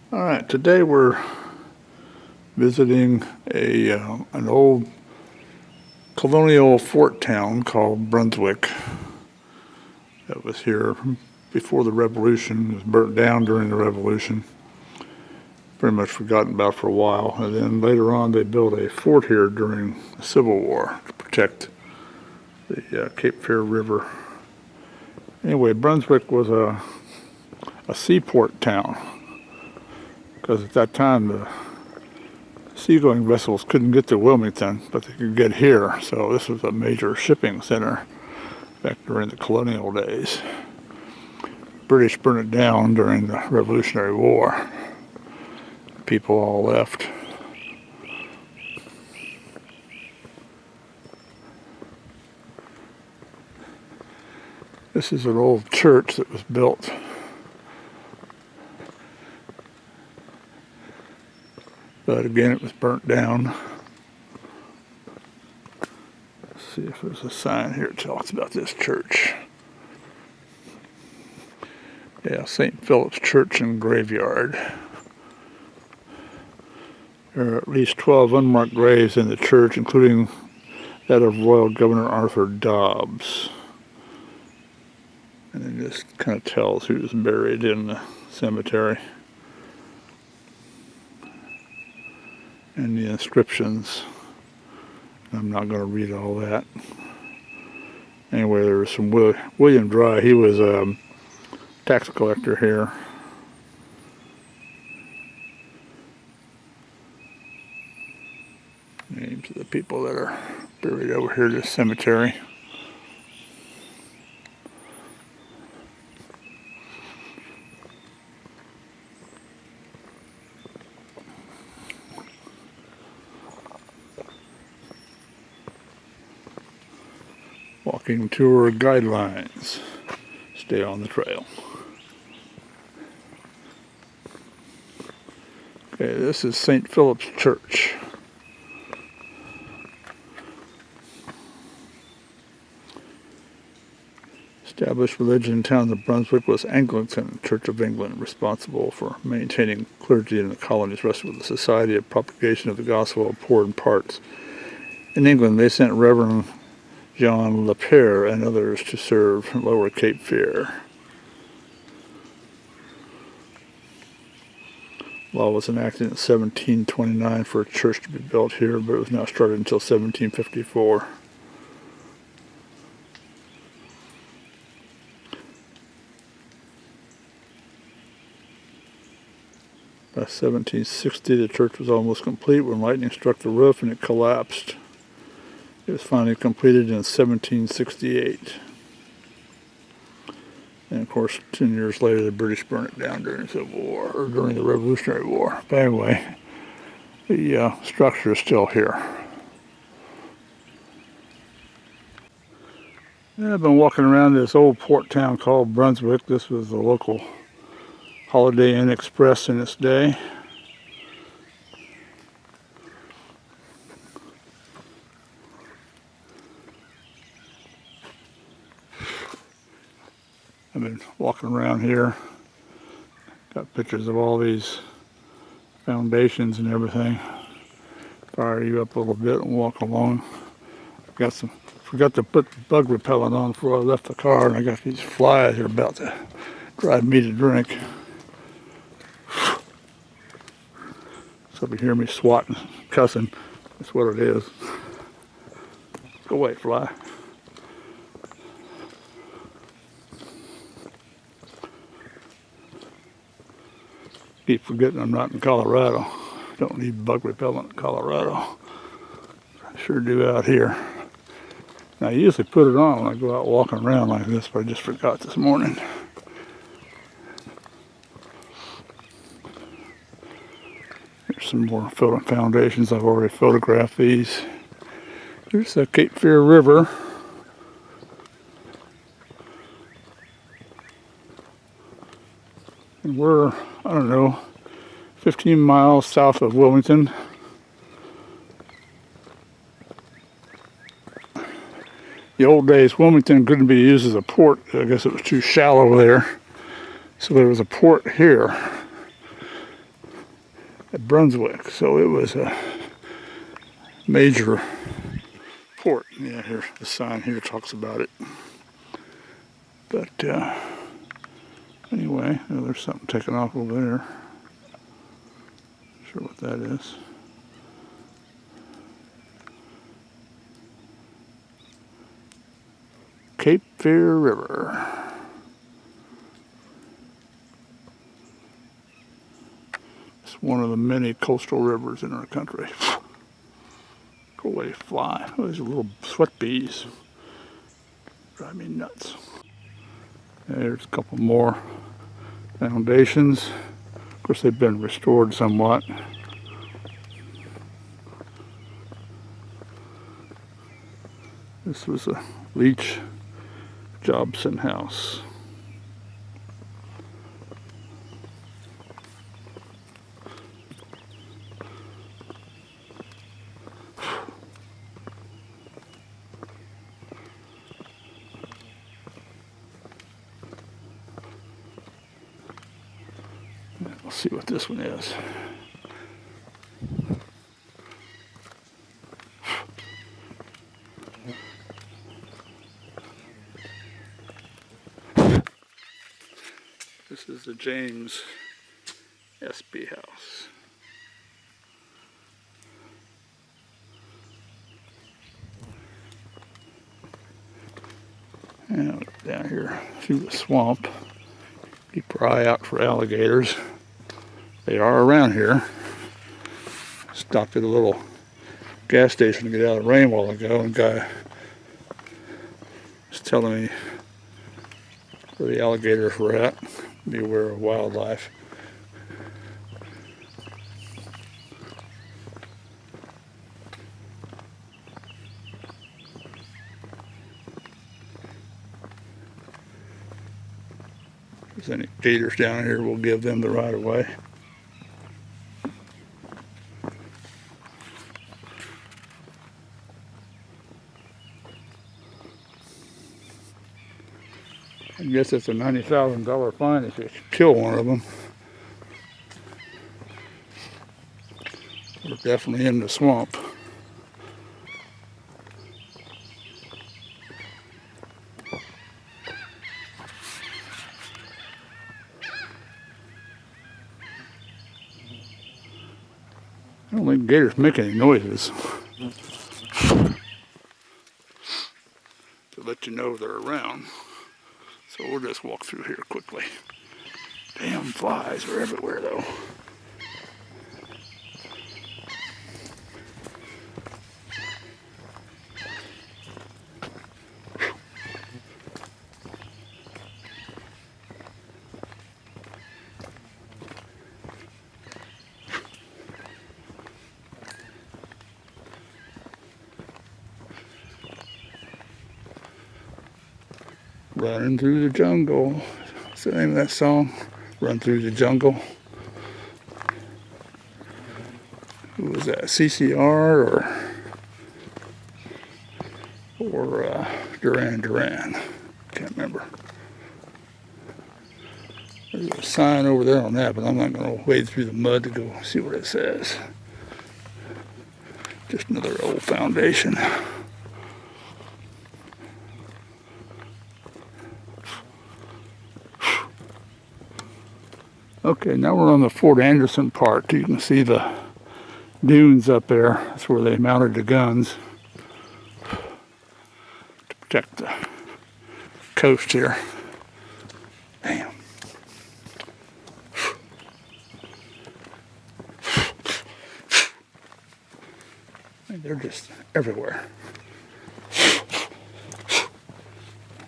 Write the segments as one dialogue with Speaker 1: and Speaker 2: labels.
Speaker 1: All right, today we're visiting an old colonial fort town called Brunswick that was here before the Revolution. It was burnt down during the Revolution, pretty much forgotten about for a while. And then later on they built a fort here during the Civil War to protect the Cape Fear River. Anyway, Brunswick was a seaport town, because at that time the seagoing vessels couldn't get to Wilmington, but they could get here. So this was a major shipping center back during the colonial days. British burned it down during the Revolutionary War. People all left. This is an old church that was built but again it was burnt down. Let's see if there's a sign here that tells us about this church. Yeah, St. Phillips Church and Graveyard. There are at least 12 unmarked graves in the church, including that of Royal Governor Arthur Dobbs. And it just kind of tells who's buried in the cemetery. And the inscriptions. I'm not going to read all that. Anyway, there was some William Dry. He was a tax collector here. Names of the people that are buried over here in this cemetery. Walking tour guidelines. Stay on the trail. Okay, this is St. Philip's Church. Established religion in town of Brunswick was Anglican Church of England, responsible for maintaining clergy in the colonies, rested with the Society of Propagation of the Gospel of Poor in Parts. In England, they sent Reverend John Lapierre and others to serve Lower Cape Fear. Law was enacted in 1729 for a church to be built here, but it was not started until 1754. By 1760, the church was almost complete when lightning struck the roof and it collapsed. It was finally completed in 1768. And of course, 10 years later, the British burned it down during the Civil War, or during the Revolutionary War. But anyway, the structure is still here. And I've been walking around this old port town called Brunswick. This was the local Holiday Inn Express in its day. I've been walking around here, got pictures of all these foundations and everything. Fire you up a little bit and walk along. Forgot to put the bug repellent on before I left the car, and I got these flies that are about to drive me to drink. So if you hear me swatting, cussing, that's what it is. Go away, fly. Keep forgetting I'm not in Colorado. Don't need bug repellent in Colorado. I sure do out here. Now, I usually put it on when I go out walking around like this, but I just forgot this morning. Here's some more foundations. I've already photographed these. Here's the Cape Fear River. And we're, I don't know, 15 miles south of Wilmington. The old days, Wilmington couldn't be used as a port. I guess it was too shallow there. So there was a port here. at Brunswick. So it was a major port. Yeah, here, the sign here talks about it. But anyway, oh, there's something taking off over there. Not sure what that is. Cape Fear River. It's one of the many coastal rivers in our country. Go away, fly. Oh, these are little sweat bees. Drive me nuts. There's a couple more foundations. Of course, they've been restored somewhat. This was a Leach Jobson house. Let's see what this one is. This is the James Espy house. And down here through the swamp, keep your eye out for alligators. They are around here. Stopped at a little gas station to get out of the rain a while ago, and a guy was telling me where the alligators were at. Be aware of wildlife. If there's any gators down here, we'll give them the right of way. I guess it's a $90,000 fine if you kill one of them. We're definitely in the swamp. I don't think gators make any noises. To let you know they're around. So we'll just walk through here quickly. Damn flies are everywhere though. Running through the jungle. What's the name of that song? Run Through the Jungle. Who was that? CCR or Duran Duran? Can't remember. There's a sign over there on that, but I'm not going to wade through the mud to go see what it says. Just another old foundation. Okay, now we're on the Fort Anderson part. You can see the dunes up there. That's where they mounted the guns to protect the coast here. Damn. They're just everywhere.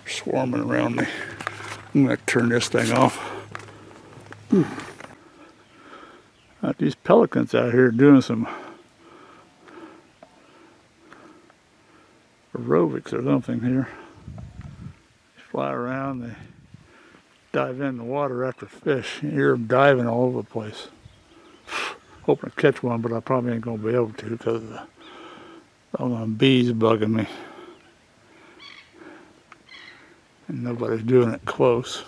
Speaker 1: Swarming around me. I'm going to turn this thing off. These pelicans out here doing some aerobics or something here. They fly around, they dive in the water after fish. You hear them diving all over the place. Hoping to catch one, but I probably ain't going to be able to because of the bees bugging me. And nobody's doing it close.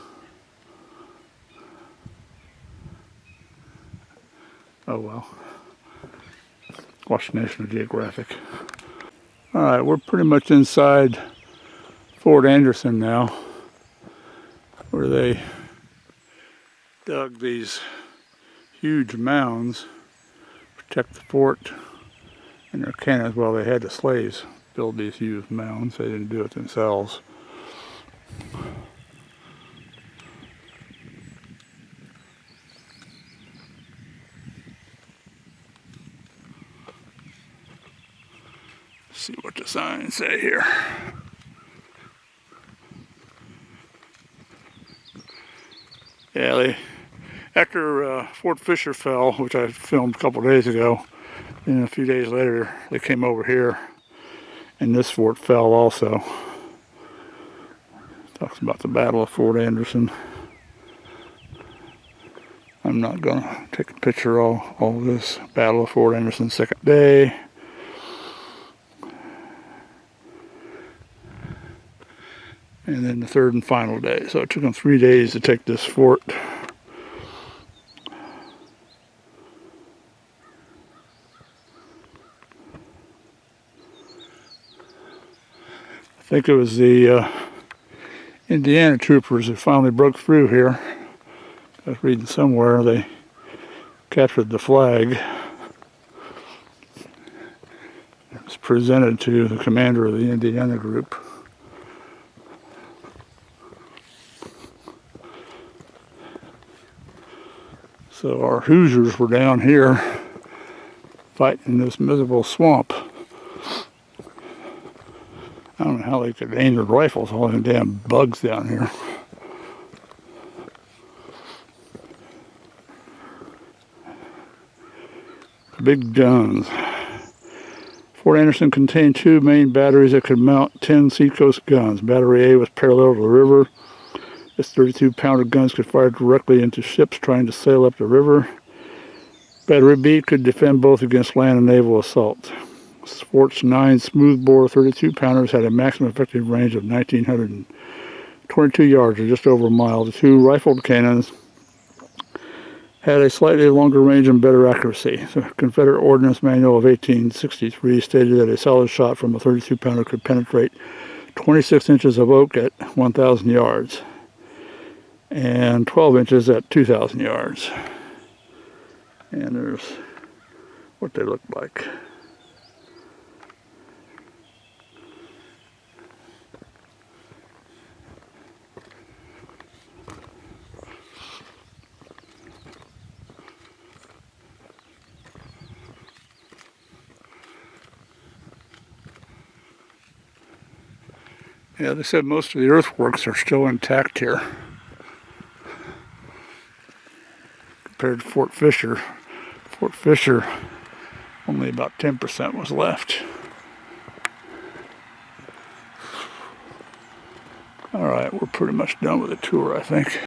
Speaker 1: Oh well. Watch National Geographic. Alright, we're pretty much inside Fort Anderson now, where they dug these huge mounds to protect the fort and their cannons. Well, they had the slaves build these huge mounds. They didn't do it themselves. Let's see what the signs say here. Yeah, after Fort Fisher fell, which I filmed a couple days ago, and a few days later they came over here, and this fort fell also. Talks about the Battle of Fort Anderson. I'm not going to take a picture of all this. Battle of Fort Anderson, second day. And then the third and final day. So it took them 3 days to take this fort. I think it was the Indiana troopers who finally broke through here. I was reading somewhere they captured the flag. It was presented to the commander of the Indiana group. So our Hoosiers were down here fighting this miserable swamp. I don't know how they could aim their rifles, all them damn bugs down here. Big guns. Fort Anderson contained 2 main batteries that could mount 10 seacoast guns. Battery A was parallel to the river. Its 32-pounder guns could fire directly into ships trying to sail up the river. Battery B could defend both against land and naval assault. Fort's 9 smoothbore 32-pounders had a maximum effective range of 1,922 yards, or just over a mile. The 2 rifled cannons had a slightly longer range and better accuracy. The Confederate Ordnance Manual of 1863 stated that a solid shot from a 32-pounder could penetrate 26 inches of oak at 1,000 yards. And 12 inches at 2,000 yards. And there's what they look like. Yeah, they said most of the earthworks are still intact here. Compared to Fort Fisher. Fort Fisher, only about 10% was left. Alright, we're pretty much done with the tour, I think.